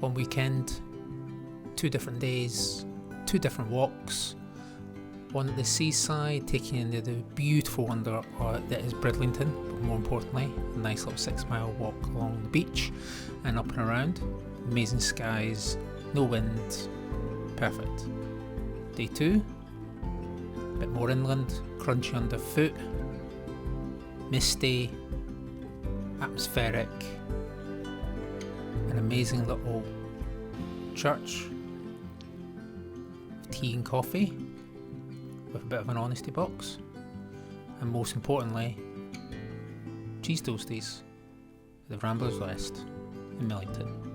one weekend, 2 different days, 2 different walks. One at the seaside, taking into the beautiful wonder that is Bridlington, but more importantly, a nice little 6-mile walk along the beach and up and around. Amazing skies, no wind, perfect. Day 2, a bit more inland, crunchy underfoot, misty, atmospheric, an amazing little church, tea and coffee, with a bit of an honesty box, and most importantly, cheese toasties at the Ramblers Rest in Millington.